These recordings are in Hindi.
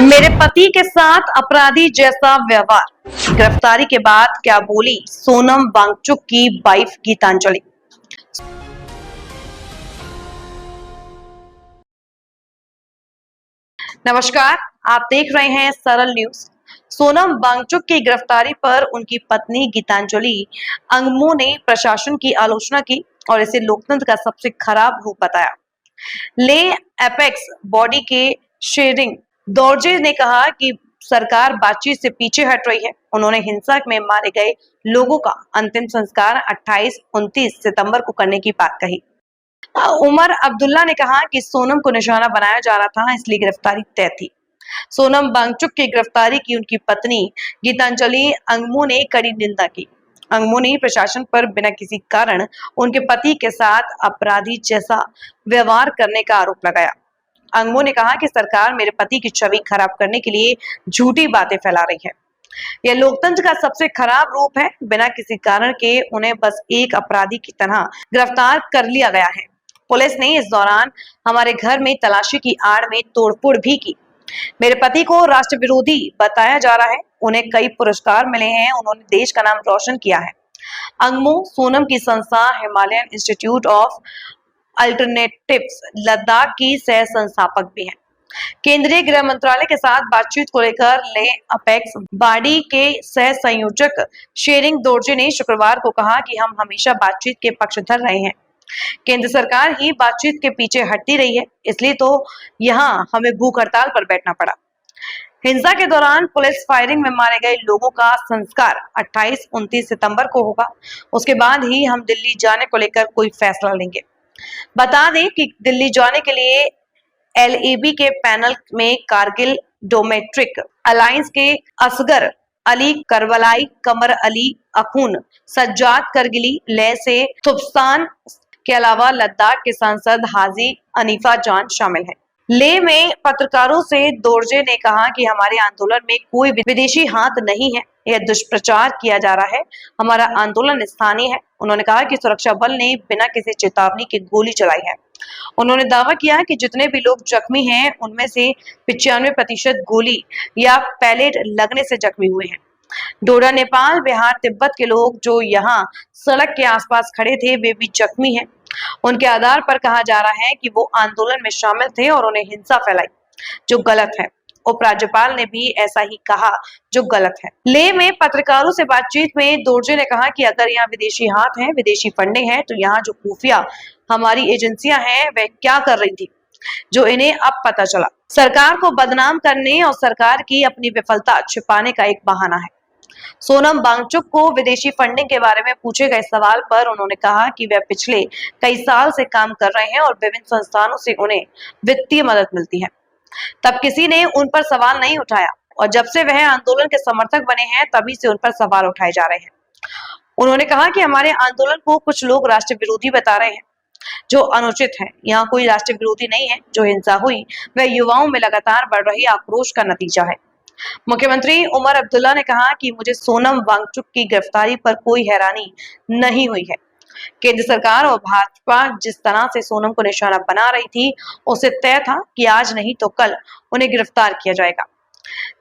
मेरे पति के साथ अपराधी जैसा व्यवहार। गिरफ्तारी के बाद क्या बोली सोनम वांगचुक की वाइफ गीतांजलि। नमस्कार, आप देख रहे हैं सरल न्यूज। सोनम वांगचुक की गिरफ्तारी पर उनकी पत्नी गीतांजलि अंगमो ने प्रशासन की आलोचना की और इसे लोकतंत्र का सबसे खराब रूप बताया। ले एपेक्स बॉडी के शेरिंग दोर्जे ने कहा कि सरकार बातचीत से पीछे हट रही है। उन्होंने हिंसा में मारे गए लोगों का अंतिम संस्कार 28-29 सितंबर को करने की बात कही। उमर अब्दुल्ला ने कहा कि सोनम को निशाना बनाया जा रहा था, इसलिए गिरफ्तारी तय थी। सोनम वांगचुक की गिरफ्तारी की उनकी पत्नी गीतांजलि अंगमो ने कड़ी निंदा की। अंगमो ने प्रशासन पर बिना किसी कारण उनके पति के साथ अपराधी जैसा व्यवहार करने का आरोप लगाया। अंगमो ने कहा कि सरकार मेरे पति की छवि खराब करने के लिए झूठी बातें फैला रही है। यह लोकतंत्र का सबसे खराब रूप है। बिना किसी कारण के उन्हें बस एक अपराधी की तरह गिरफ्तार कर लिया गया है। पुलिस ने इस दौरान हमारे घर में तलाशी की आड़ में तोड़फोड़ भी की। मेरे पति को राष्ट्र विरोधी बताया जा रहा है। उन्हें कई पुरस्कार मिले हैं, उन्होंने देश का नाम रोशन किया है। अंगमो सोनम की संस्था Himalayan institute of alternatives Ladakh की सह संस्थापक भी हैं। केंद्रीय गृह मंत्रालय के साथ बातचीत को लेकर ले अपेक्स बॉडी के सह संयोजक शेरिंग दोर्जे ने शुक्रवार को कहा कि हम हमेशा बातचीत के पक्षधर रहे हैं। केंद्र सरकार ही बातचीत के पीछे हटती रही है, इसलिए तो यहाँ हमें भूख हड़ताल पर बैठना पड़ा। हिंसा के दौरान पुलिस फायरिंग में मारे गए लोगों का संस्कार 28-29 सितंबर को होगा। उसके बाद ही हम दिल्ली जाने को लेकर कोई फैसला लेंगे। बता दें कि दिल्ली जाने के लिए LAB के पैनल में कारगिल डोमेट्रिक अलायंस के असगर अली करबलाई, कमर अली अखून, सज्जाद करगिली, लेह से तुफ्तान के अलावा लद्दाख के सांसद हाजी अनीफा जान शामिल है। लेह में पत्रकारों से दोर्जे ने कहा कि हमारे आंदोलन में कोई विदेशी हाथ नहीं है, यह दुष्प्रचार किया जा रहा है। हमारा आंदोलन स्थानीय है। उन्होंने कहा कि सुरक्षा बल ने बिना किसी चेतावनी के गोली चलाई है। उन्होंने दावा किया कि जितने भी लोग जख्मी हैं, उनमें से 95% गोली या पैलेट लगने से जख्मी हुए हैं। डोडा, नेपाल, बिहार, तिब्बत के लोग जो यहाँ सड़क के आसपास खड़े थे, वे भी जख्मी हैं। उनके आधार पर कहा जा रहा है कि वो आंदोलन में शामिल थे और उन्हें हिंसा फैलाई, जो गलत है। उपराज्यपाल ने भी ऐसा ही कहा, जो गलत है। लेह में पत्रकारों से बातचीत में दोर्जे ने कहा कि अगर यहाँ विदेशी हाथ हैं, विदेशी फंडिंग है, तो यहाँ जो खुफिया हमारी एजेंसियां हैं, वह क्या कर रही थी, जो इन्हें अब पता चला। सरकार को बदनाम करने और सरकार की अपनी विफलता छिपाने का एक बहाना है। सोनम वांगचुक को विदेशी फंडिंग के बारे में पूछे गए सवाल पर उन्होंने कहा कि वे पिछले कई साल से काम कर रहे हैं और विभिन्न संस्थानों से उन्हें वित्तीय मदद मिलती है। तब किसी ने उन पर सवाल नहीं उठाया और जब से वह आंदोलन के समर्थक बने हैं, तभी से उन पर सवाल उठाए जा रहे हैं। उन्होंने कहा कि हमारे आंदोलन को कुछ लोग राष्ट्र विरोधी बता रहे हैं, जो अनुचित है। यहाँ कोई राष्ट्र विरोधी नहीं है। जो हिंसा हुई वह युवाओं में लगातार बढ़ रही आक्रोश का नतीजा है। मुख्यमंत्री उमर अब्दुल्ला ने कहा कि मुझे सोनम वांगचुक की गिरफ्तारी पर कोई हैरानी नहीं हुई है। केंद्र सरकार और भाजपा जिस तरह से सोनम को निशाना बना रही थी, उसे तय था कि आज नहीं तो कल उन्हें गिरफ्तार किया जाएगा।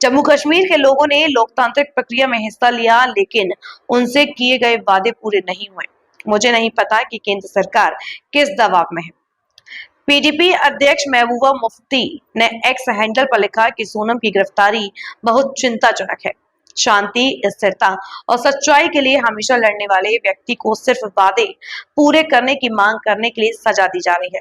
जम्मू कश्मीर के लोगों ने लोकतांत्रिक प्रक्रिया में हिस्सा लिया, लेकिन उनसे किए गए वादे पूरे नहीं हुए। मुझे नहीं पता कि केंद्र सरकार किस दबाव में है। PDP अध्यक्ष महबूबा मुफ्ती ने एक्स हैंडल पर लिखा कि सोनम की गिरफ्तारी बहुत चिंताजनक है। शांति, स्थिरता और सच्चाई के लिए हमेशा लड़ने वाले व्यक्ति को सिर्फ वादे पूरे करने की मांग करने के लिए सजा दी जा रही है।